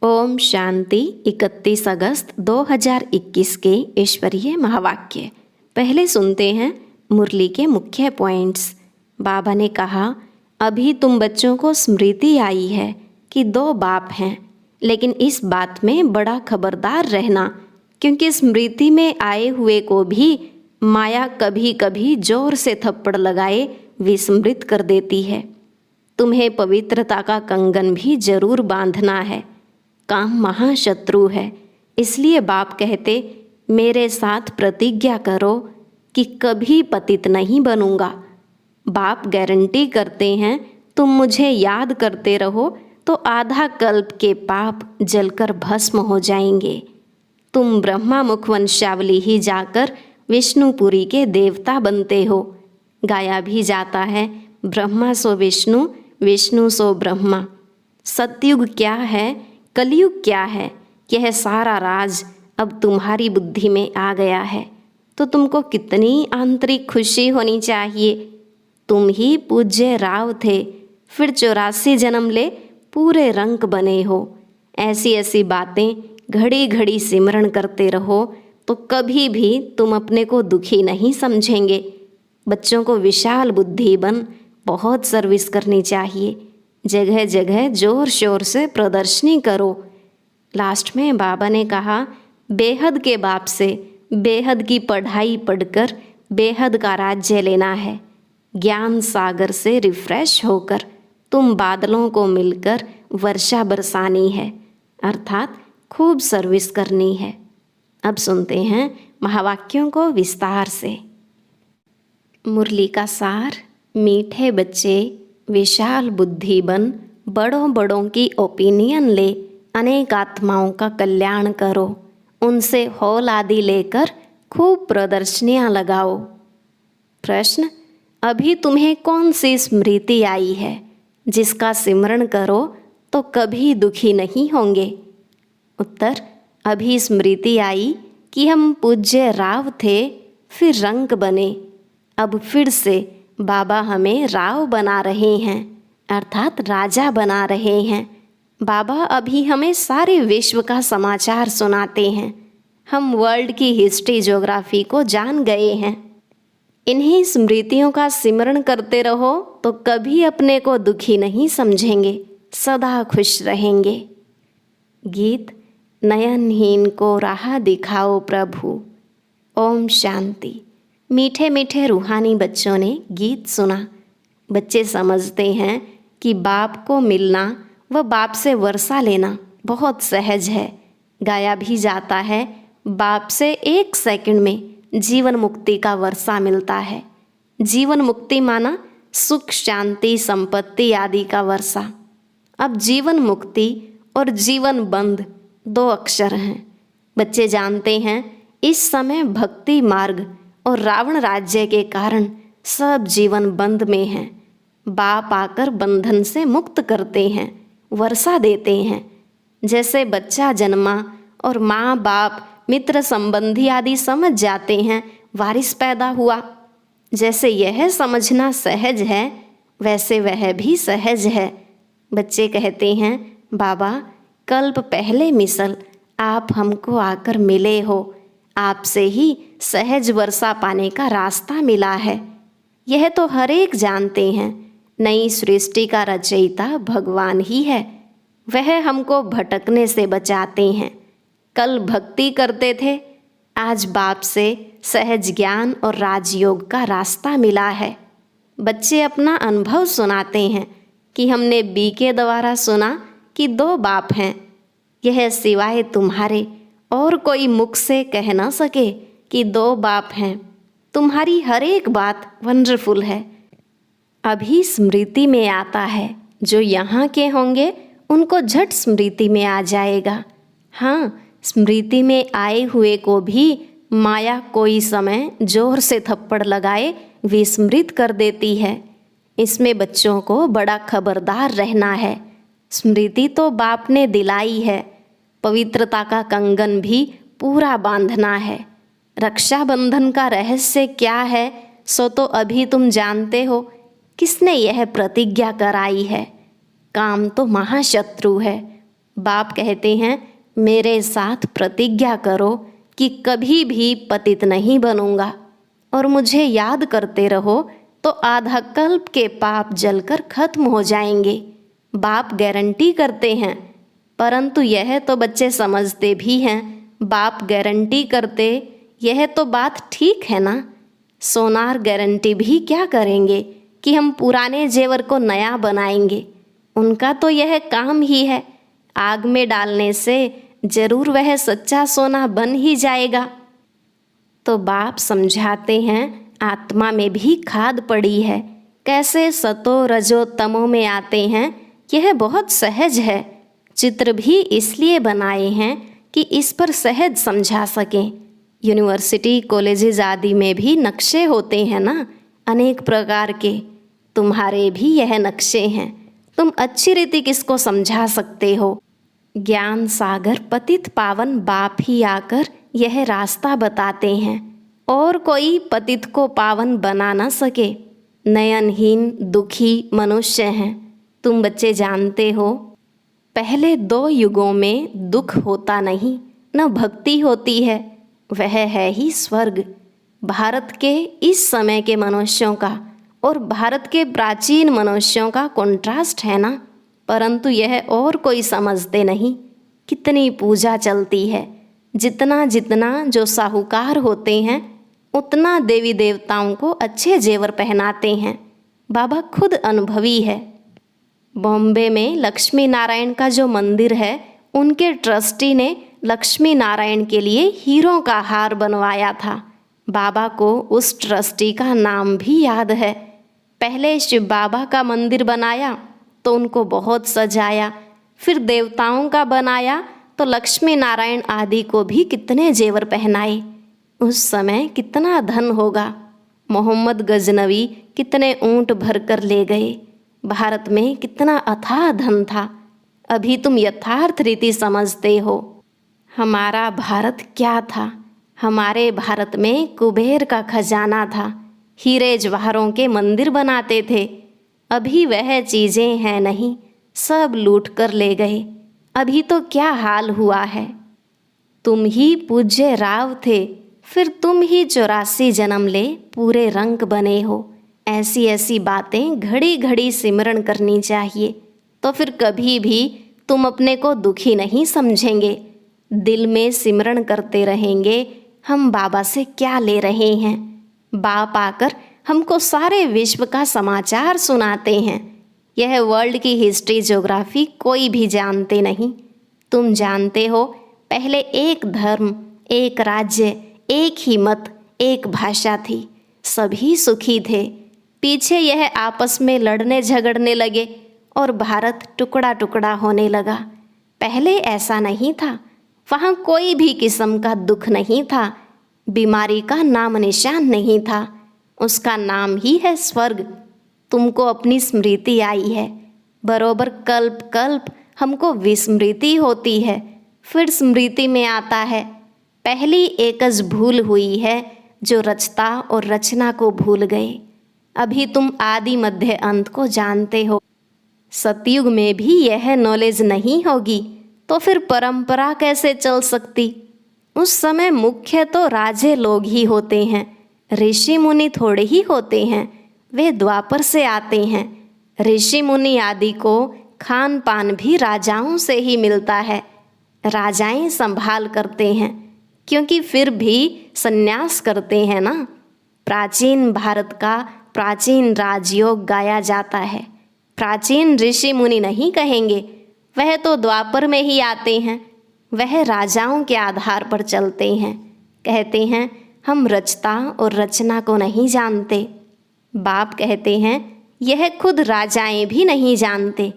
ओम शांति। 31 अगस्त 2021 के ईश्वरीय महावाक्य। पहले सुनते हैं मुरली के मुख्य पॉइंट्स। बाबा ने कहा, अभी तुम बच्चों को स्मृति आई है कि 2 बाप हैं, लेकिन इस बात में बड़ा खबरदार रहना, क्योंकि स्मृति में आए हुए को भी माया कभी कभी जोर से थप्पड़ लगाए विस्मृत कर देती है। तुम्हें पवित्रता का कंगन भी जरूर बांधना है। काम महाशत्रु है, इसलिए बाप कहते, मेरे साथ प्रतिज्ञा करो कि कभी पतित नहीं बनूंगा। बाप गारंटी करते हैं, तुम मुझे याद करते रहो तो आधा कल्प के पाप जलकर भस्म हो जाएंगे। तुम ब्रह्मा मुख वंशावली ही जाकर विष्णुपुरी के देवता बनते हो। गाया भी जाता है, ब्रह्मा सो विष्णु, विष्णु सो ब्रह्मा। सतयुग क्या है, कलयुग क्या है, यह सारा राज अब तुम्हारी बुद्धि में आ गया है, तो तुमको कितनी आंतरिक खुशी होनी चाहिए। तुम ही पूज्य राव थे, फिर 84 जन्म ले पूरे रंक बने हो। ऐसी ऐसी बातें घड़ी घड़ी सिमरण करते रहो तो कभी भी तुम अपने को दुखी नहीं समझेंगे। बच्चों को विशाल बुद्धि बन बहुत सर्विस करनी चाहिए। जगह जगह जोर शोर से प्रदर्शनी करो। लास्ट में बाबा ने कहा, बेहद के बाप से बेहद की पढ़ाई पढ़कर बेहद का राज्य लेना है। ज्ञान सागर से रिफ्रेश होकर तुम बादलों को मिलकर वर्षा बरसानी है, अर्थात खूब सर्विस करनी है। अब सुनते हैं महावाक्यों को विस्तार से। मुरली का सार। मीठे बच्चे विशाल बुद्धि बन बड़ों बड़ों की ओपिनियन ले अनेक आत्माओं का कल्याण करो। उनसे हॉल आदि लेकर खूब प्रदर्शनियाँ लगाओ। प्रश्न, अभी तुम्हें कौन सी स्मृति आई है जिसका सिमरण करो तो कभी दुखी नहीं होंगे? उत्तर, अभी स्मृति आई कि हम पूज्य राव थे, फिर रंक बने। अब फिर से बाबा हमें राव बना रहे हैं, अर्थात राजा बना रहे हैं। बाबा अभी हमें सारे विश्व का समाचार सुनाते हैं। हम वर्ल्ड की हिस्ट्री ज्योग्राफी को जान गए हैं। इन्हीं स्मृतियों का सिमरण करते रहो तो कभी अपने को दुखी नहीं समझेंगे, सदा खुश रहेंगे। गीत। नयनहीन को राह दिखाओ प्रभु। ओम शांति। मीठे मीठे रूहानी बच्चों ने गीत सुना। बच्चे समझते हैं कि बाप को मिलना व बाप से वर्षा लेना बहुत सहज है। गाया भी जाता है, बाप से 1 सेकंड में जीवन मुक्ति का वर्षा मिलता है। जीवन मुक्ति माना सुख शांति संपत्ति आदि का वर्षा। अब जीवन मुक्ति और जीवन बंध 2 अक्षर हैं। बच्चे जानते हैं, इस समय भक्ति मार्ग और रावण राज्य के कारण सब जीवन बंध में हैं। बाप आकर बंधन से मुक्त करते हैं, वर्षा देते हैं। जैसे बच्चा जन्मा और माँ बाप मित्र संबंधी आदि समझ जाते हैं, वारिस पैदा हुआ। जैसे यह समझना सहज है, वैसे वह भी सहज है। बच्चे कहते हैं, बाबा कल्प पहले मिसल आप हमको आकर मिले हो, आपसे ही सहज वर्षा पाने का रास्ता मिला है। यह तो हर एक जानते हैं, नई सृष्टि का रचयिता भगवान ही है। वह हमको भटकने से बचाते हैं। कल भक्ति करते थे, आज बाप से सहज ज्ञान और राजयोग का रास्ता मिला है। बच्चे अपना अनुभव सुनाते हैं कि हमने बी के द्वारा सुना कि 2 बाप हैं। यह सिवाय तुम्हारे और कोई मुख से कह न सके कि 2 बाप हैं। तुम्हारी हर एक बात वंडरफुल है। अभी स्मृति में आता है, जो यहाँ के होंगे उनको झट स्मृति में आ जाएगा। हाँ, स्मृति में आए हुए को भी माया कोई समय जोर से थप्पड़ लगाए विस्मृत कर देती है। इसमें बच्चों को बड़ा खबरदार रहना है। स्मृति तो बाप ने दिलाई है, पवित्रता का कंगन भी पूरा बांधना है। रक्षाबंधन का रहस्य क्या है सो तो अभी तुम जानते हो। किसने यह प्रतिज्ञा कराई है? काम तो महाशत्रु है, बाप कहते हैं, मेरे साथ प्रतिज्ञा करो कि कभी भी पतित नहीं बनूंगा और मुझे याद करते रहो तो आधा कल्प के पाप जलकर खत्म हो जाएंगे। बाप गारंटी करते हैं, परंतु यह तो बच्चे समझते भी हैं। बाप गारंटी करते, यह तो बात ठीक है ना। सोनार गारंटी भी क्या करेंगे कि हम पुराने जेवर को नया बनाएंगे। उनका तो यह काम ही है। आग में डालने से जरूर वह सच्चा सोना बन ही जाएगा। तो बाप समझाते हैं, आत्मा में भी खाद पड़ी है। कैसे सतो रजो तमो में आते हैं, यह बहुत सहज है। चित्र भी इसलिए बनाए हैं कि इस पर सहज समझा सकें। यूनिवर्सिटी कॉलेजेस आदि में भी नक्शे होते हैं ना, अनेक प्रकार के। तुम्हारे भी यह नक्शे हैं। तुम अच्छी रीति किसको समझा सकते हो। ज्ञान सागर पतित पावन बाप ही आकर यह रास्ता बताते हैं, और कोई पतित को पावन बना न सके। नयनहीन दुखी मनुष्य हैं। तुम बच्चे जानते हो, पहले 2 युगों में दुख होता नहीं, न भक्ति होती है। वह है ही स्वर्ग। भारत के इस समय के मनुष्यों का और भारत के प्राचीन मनुष्यों का कॉन्ट्रास्ट है ना, परंतु यह और कोई समझते नहीं। कितनी पूजा चलती है। जितना जितना जो साहूकार होते हैं, उतना देवी देवताओं को अच्छे जेवर पहनाते हैं। बाबा खुद अनुभवी है। बॉम्बे में लक्ष्मी नारायण का जो मंदिर है, उनके ट्रस्टी ने लक्ष्मी नारायण के लिए हीरों का हार बनवाया था। बाबा को उस ट्रस्टी का नाम भी याद है। पहले शिव बाबा का मंदिर बनाया तो उनको बहुत सजाया, फिर देवताओं का बनाया तो लक्ष्मी नारायण आदि को भी कितने जेवर पहनाए। उस समय कितना धन होगा। मोहम्मद गजनवी कितने ऊंट भर कर ले गए। भारत में कितना अथाह धन था। अभी तुम यथार्थ रीति समझते हो। हमारा भारत क्या था। हमारे भारत में कुबेर का खजाना था। हीरे जवाहरों के मंदिर बनाते थे। अभी वह चीज़ें हैं नहीं, सब लूट कर ले गए। अभी तो क्या हाल हुआ है। तुम ही पूज्य राव थे, फिर तुम ही 84 जन्म ले पूरे रंग बने हो। ऐसी ऐसी बातें घड़ी घड़ी सिमरण करनी चाहिए, तो फिर कभी भी तुम अपने को दुखी नहीं समझेंगे। दिल में सिमरण करते रहेंगे, हम बाबा से क्या ले रहे हैं। बाप आकर हमको सारे विश्व का समाचार सुनाते हैं। यह वर्ल्ड की हिस्ट्री ज्योग्राफी कोई भी जानते नहीं। तुम जानते हो, पहले एक धर्म, एक राज्य, एक ही मत, एक भाषा थी। सभी सुखी थे। पीछे यह आपस में लड़ने झगड़ने लगे और भारत टुकड़ा टुकड़ा होने लगा। पहले ऐसा नहीं था। वहाँ कोई भी किस्म का दुख नहीं था। बीमारी का नाम निशान नहीं था। उसका नाम ही है स्वर्ग। तुमको अपनी स्मृति आई है। बरोबर कल्प कल्प हमको विस्मृति होती है, फिर स्मृति में आता है। पहली एकज भूल हुई है जो रचता और रचना को भूल गए। अभी तुम आदि मध्य अंत को जानते हो। सतयुग में भी यह नॉलेज नहीं होगी तो फिर परंपरा कैसे चल सकती। उस समय मुख्य तो राजे लोग ही होते हैं, ऋषि मुनि थोड़े ही होते हैं। वे द्वापर से आते हैं। ऋषि मुनि आदि को खान पान भी राजाओं से ही मिलता है। राजाएं संभाल करते हैं, क्योंकि फिर भी संन्यास करते हैं ना। प्राचीन भारत का प्राचीन राजयोग गाया जाता है। प्राचीन ऋषि मुनि नहीं कहेंगे, वह तो द्वापर में ही आते हैं। वह राजाओं के आधार पर चलते हैं। कहते हैं हम रचता और रचना को नहीं जानते। बाप कहते हैं यह खुद राजाएं भी नहीं जानते।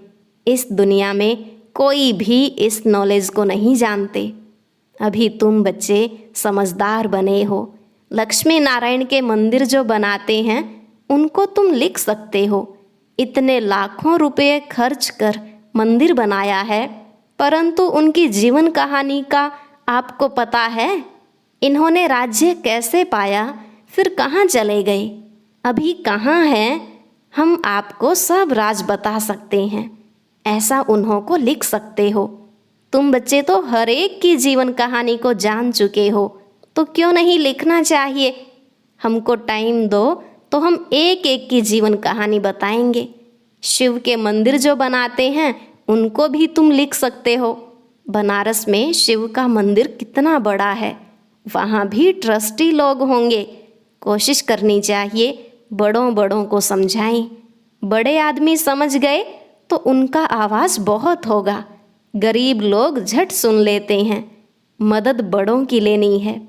इस दुनिया में कोई भी इस नॉलेज को नहीं जानते। अभी तुम बच्चे समझदार बने हो। लक्ष्मी नारायण के मंदिर जो बनाते हैं उनको तुम लिख सकते हो। इतने लाखों रुपए खर्च कर मंदिर बनाया है, परंतु उनकी जीवन कहानी का आपको पता है। इन्होंने राज्य कैसे पाया, फिर कहाँ चले गए, अभी कहाँ हैं। हम आपको सब राज बता सकते हैं। ऐसा उन्हों को लिख सकते हो। तुम बच्चे तो हर एक की जीवन कहानी को जान चुके हो, तो क्यों नहीं लिखना चाहिए? हमको टाइम दो तो हम एक एक की जीवन कहानी बताएंगे। शिव के मंदिर जो बनाते हैं उनको भी तुम लिख सकते हो। बनारस में शिव का मंदिर कितना बड़ा है, वहाँ भी ट्रस्टी लोग होंगे। कोशिश करनी चाहिए बड़ों बड़ों को समझाएं। बड़े आदमी समझ गए तो उनका आवाज़ बहुत होगा। गरीब लोग झट सुन लेते हैं। मदद बड़ों की लेनी है।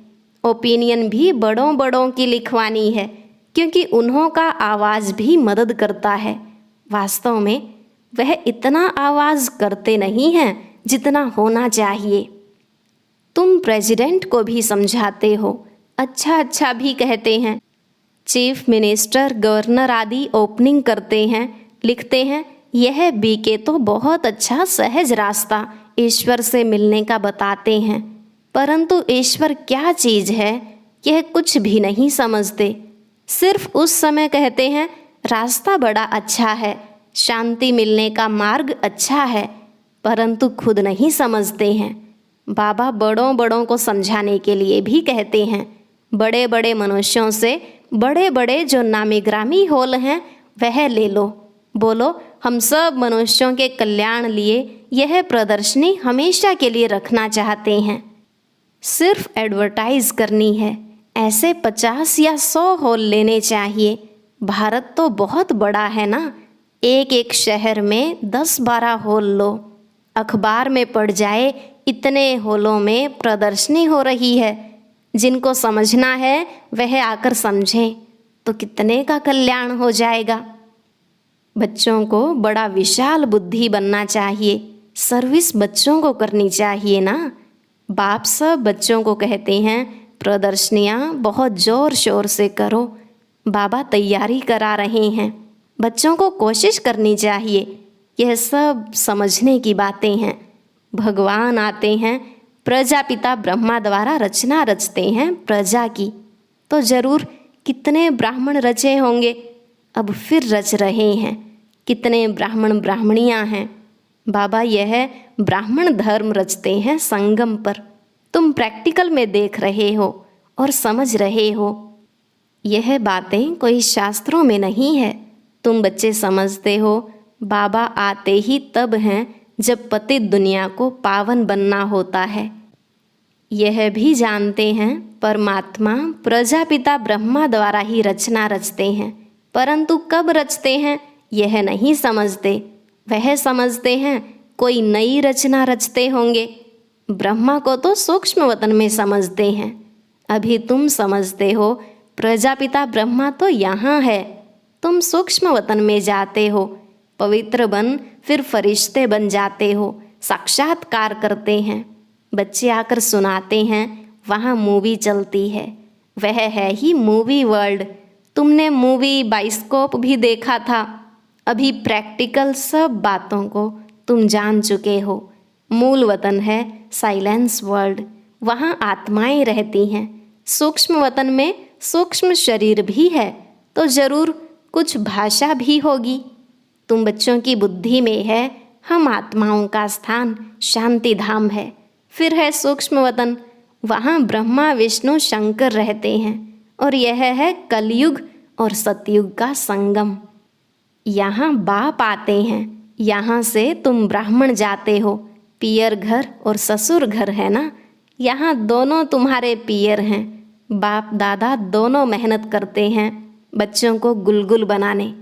ओपिनियन भी बड़ों बड़ों की लिखवानी है, क्योंकि उन्हों का आवाज़ भी मदद करता है। वास्तव में वह इतना आवाज़ करते नहीं हैं जितना होना चाहिए। तुम प्रेसिडेंट को भी समझाते हो, अच्छा अच्छा भी कहते हैं। चीफ मिनिस्टर, गवर्नर आदि ओपनिंग करते हैं, लिखते हैं यह बीके तो बहुत अच्छा सहज रास्ता ईश्वर से मिलने का बताते हैं, परंतु ईश्वर क्या चीज़ है यह कुछ भी नहीं समझते। सिर्फ उस समय कहते हैं रास्ता बड़ा अच्छा है, शांति मिलने का मार्ग अच्छा है, परंतु खुद नहीं समझते हैं। बाबा बड़ों बड़ों को समझाने के लिए भी कहते हैं। बड़े बड़े मनुष्यों से बड़े बड़े जो नामी ग्रामी होल हैं वह ले लो। बोलो हम सब मनुष्यों के कल्याण लिए यह प्रदर्शनी हमेशा के लिए रखना चाहते हैं। सिर्फ एडवर्टाइज करनी है। ऐसे 50 या 100 हॉल लेने चाहिए। भारत तो बहुत बड़ा है ना, एक एक शहर में 10-12 हॉल लो। अखबार में पढ़ जाए इतने हॉलों में प्रदर्शनी हो रही है। जिनको समझना है वह आकर समझें तो कितने का कल्याण हो जाएगा। बच्चों को बड़ा विशाल बुद्धि बनना चाहिए। सर्विस बच्चों को करनी चाहिए ना। बाप सब बच्चों को कहते हैं प्रदर्शनियाँ बहुत ज़ोर शोर से करो। बाबा तैयारी करा रहे हैं। बच्चों को कोशिश करनी चाहिए। यह सब समझने की बातें हैं। भगवान आते हैं, प्रजापिता ब्रह्मा द्वारा रचना रचते हैं प्रजा की, तो ज़रूर कितने ब्राह्मण रचे होंगे, अब फिर रच रहे हैं। कितने ब्राह्मण ब्राह्मणियाँ हैं। बाबा यह ब्राह्मण धर्म रचते हैं संगम पर। तुम प्रैक्टिकल में देख रहे हो और समझ रहे हो। यह बातें कोई शास्त्रों में नहीं है। तुम बच्चे समझते हो बाबा आते ही तब हैं जब पतित दुनिया को पावन बनना होता है। यह भी जानते हैं परमात्मा प्रजापिता ब्रह्मा द्वारा ही रचना रचते हैं, परंतु कब रचते हैं यह नहीं समझते। वह समझते हैं कोई नई रचना रचते होंगे। ब्रह्मा को तो सूक्ष्म वतन में समझते हैं। अभी तुम समझते हो प्रजापिता ब्रह्मा तो यहाँ है। तुम सूक्ष्म वतन में जाते हो, पवित्र बन फिर फरिश्ते बन जाते हो, साक्षात्कार करते हैं। बच्चे आकर सुनाते हैं वहाँ मूवी चलती है। वह है ही मूवी वर्ल्ड। तुमने मूवी बाइस्कोप भी देखा था। अभी प्रैक्टिकल सब बातों को तुम जान चुके हो। मूल वतन है साइलेंस वर्ल्ड, वहाँ आत्माएं रहती हैं। सूक्ष्म वतन में सूक्ष्म शरीर भी है, तो ज़रूर कुछ भाषा भी होगी। तुम बच्चों की बुद्धि में है हम आत्माओं का स्थान शांति धाम है। फिर है सूक्ष्म वतन, वहाँ ब्रह्मा विष्णु शंकर रहते हैं, और यह है कलयुग और सतयुग का संगम। यहाँ बाप आते हैं, यहाँ से तुम ब्राह्मण जाते हो। पियर घर और ससुर घर है ना, यहाँ दोनों तुम्हारे पियर हैं। बाप दादा दोनों मेहनत करते हैं बच्चों को गुलगुल बनाने।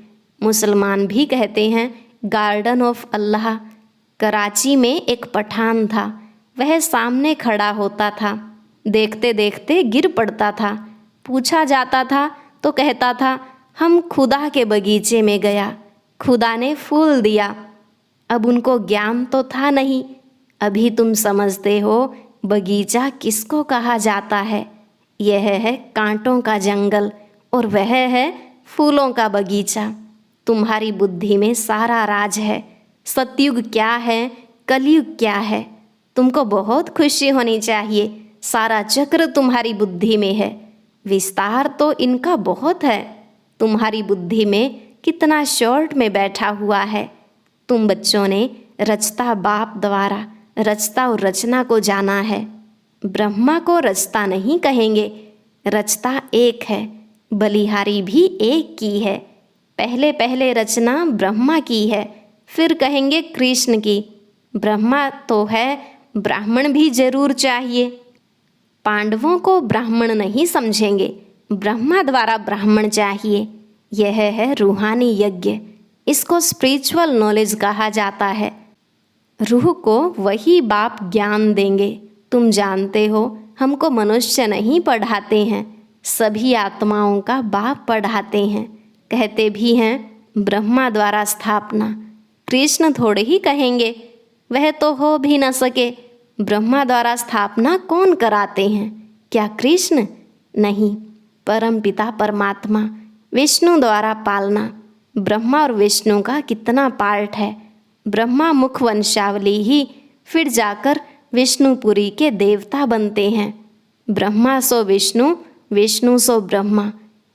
मुसलमान भी कहते हैं गार्डन ऑफ अल्लाह। कराची में एक पठान था, वह सामने खड़ा होता था, देखते देखते गिर पड़ता था। पूछा जाता था तो कहता था हम खुदा के बगीचे में गया, खुदा ने फूल दिया। अब उनको ज्ञान तो था नहीं। अभी तुम समझते हो बगीचा किसको कहा जाता है। यह है कांटों का जंगल और वह है फूलों का बगीचा। तुम्हारी बुद्धि में सारा राज है। सतयुग क्या है, कलयुग क्या है, तुमको बहुत खुशी होनी चाहिए। सारा चक्र तुम्हारी बुद्धि में है। विस्तार तो इनका बहुत है, तुम्हारी बुद्धि में कितना शॉर्ट में बैठा हुआ है। तुम बच्चों ने रचता बाप द्वारा रचता और रचना को जाना है। ब्रह्मा को रचता नहीं कहेंगे, रचता एक है, बलिहारी भी एक की है। पहले पहले रचना ब्रह्मा की है, फिर कहेंगे कृष्ण की। ब्रह्मा तो है, ब्राह्मण भी जरूर चाहिए। पांडवों को ब्राह्मण नहीं समझेंगे, ब्रह्मा द्वारा ब्राह्मण चाहिए। यह है रूहानी यज्ञ, इसको स्पिरिचुअल नॉलेज कहा जाता है। रूह को वही बाप ज्ञान देंगे। तुम जानते हो, हमको मनुष्य नहीं पढ़ाते हैं, सभी आत्माओं का बाप पढ़ाते हैं। कहते भी हैं ब्रह्मा द्वारा स्थापना। कृष्ण थोड़े ही कहेंगे, वह तो हो भी न सके। ब्रह्मा द्वारा स्थापना कौन कराते हैं? क्या कृष्ण? नहीं, परम पिता परमात्मा विष्णु द्वारा पालना। ब्रह्मा और विष्णु का कितना पार्ट है। ब्रह्मा मुख वंशावली ही फिर जाकर विष्णुपुरी के देवता बनते हैं। ब्रह्मा सो विष्णु, विष्णु सो ब्रह्मा,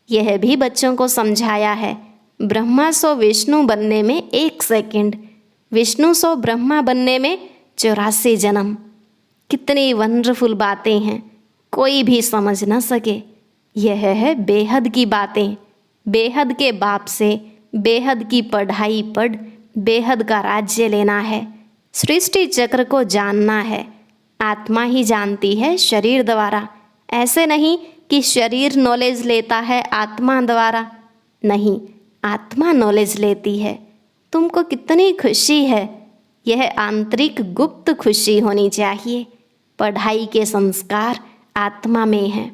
यह भी बच्चों को समझाया है। ब्रह्मा सो विष्णु बनने में 1 सेकंड, विष्णु सो ब्रह्मा बनने में 84 जन्म। कितनी वंडरफुल बातें हैं, कोई भी समझ न सके। यह है बेहद की बातें। बेहद के बाप से बेहद की पढ़ाई पढ़ बेहद का राज्य लेना है। सृष्टि चक्र को जानना है। आत्मा ही जानती है शरीर द्वारा। ऐसे नहीं कि शरीर नॉलेज लेता है आत्मा द्वारा, नहीं, आत्मा नॉलेज लेती है। तुमको कितनी खुशी है, यह आंतरिक गुप्त खुशी होनी चाहिए। पढ़ाई के संस्कार आत्मा में हैं,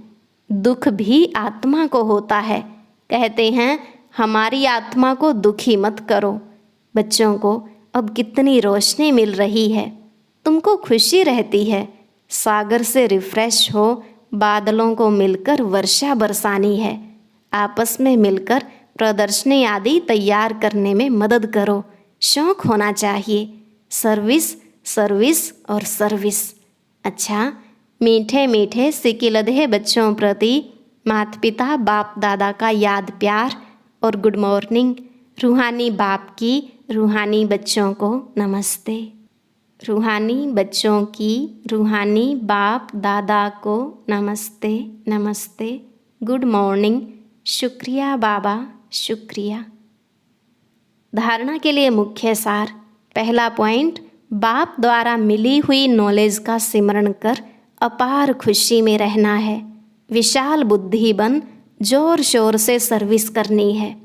दुख भी आत्मा को होता है। कहते हैं हमारी आत्मा को दुखी मत करो। बच्चों को अब कितनी रोशनी मिल रही है, तुमको खुशी रहती है। सागर से रिफ्रेश हो, बादलों को मिलकर वर्षा बरसानी है। आपस में मिलकर प्रदर्शनी आदि तैयार करने में मदद करो। शौक होना चाहिए, सर्विस सर्विस और सर्विस। अच्छा, मीठे मीठे सिकिलधे बच्चों प्रति माता पिता बाप दादा का याद प्यार और गुड मॉर्निंग। रूहानी बाप की रूहानी बच्चों को नमस्ते। रूहानी बच्चों की रूहानी बाप दादा को नमस्ते नमस्ते, गुड मॉर्निंग, शुक्रिया बाबा, शुक्रिया। धारणा के लिए मुख्य सार। पहला पॉइंट, बाप द्वारा मिली हुई नॉलेज का सिमरण कर अपार खुशी में रहना है। विशाल बुद्धि बन जोर शोर से सर्विस करनी है।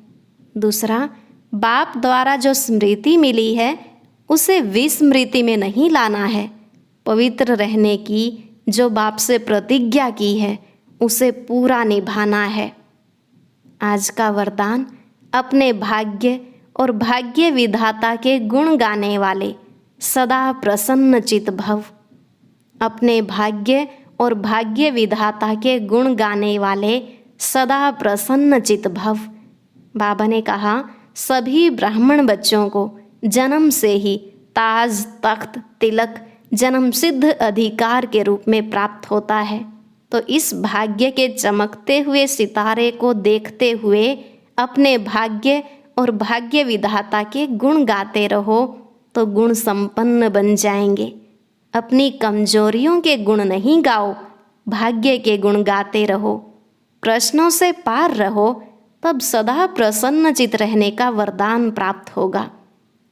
दूसरा, बाप द्वारा जो स्मृति मिली है उसे विस्मृति में नहीं लाना है। पवित्र रहने की जो बाप से प्रतिज्ञा की है उसे पूरा निभाना है। आज का वरदान, अपने भाग्य और भाग्य विधाता के गुण गाने वाले सदा प्रसन्न चित भव। अपने भाग्य और भाग्य विधाता के गुण गाने वाले सदा प्रसन्न चित भव। बाबा ने कहा सभी ब्राह्मण बच्चों को जन्म से ही ताज तख्त तिलक जन्म सिद्ध अधिकार के रूप में प्राप्त होता है। तो इस भाग्य के चमकते हुए सितारे को देखते हुए अपने भाग्य और भाग्य विधाता के गुण गाते रहो तो गुण संपन्न बन जाएंगे। अपनी कमजोरियों के गुण नहीं गाओ, भाग्य के गुण गाते रहो। प्रश्नों से पार रहो, तब सदा प्रसन्नचित रहने का वरदान प्राप्त होगा।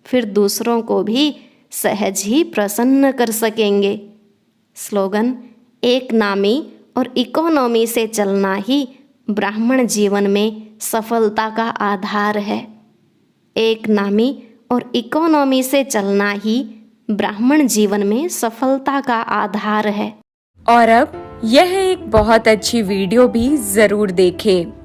फिर दूसरों को भी सहज ही प्रसन्न कर सकेंगे। स्लोगन, एक नामी और इकोनॉमी से चलना ही ब्राह्मण जीवन में सफलता का आधार है। एक नामी और इकोनॉमी से चलना ही ब्राह्मण जीवन में सफलता का आधार है। और अब यह एक बहुत अच्छी वीडियो भी जरूर देखें।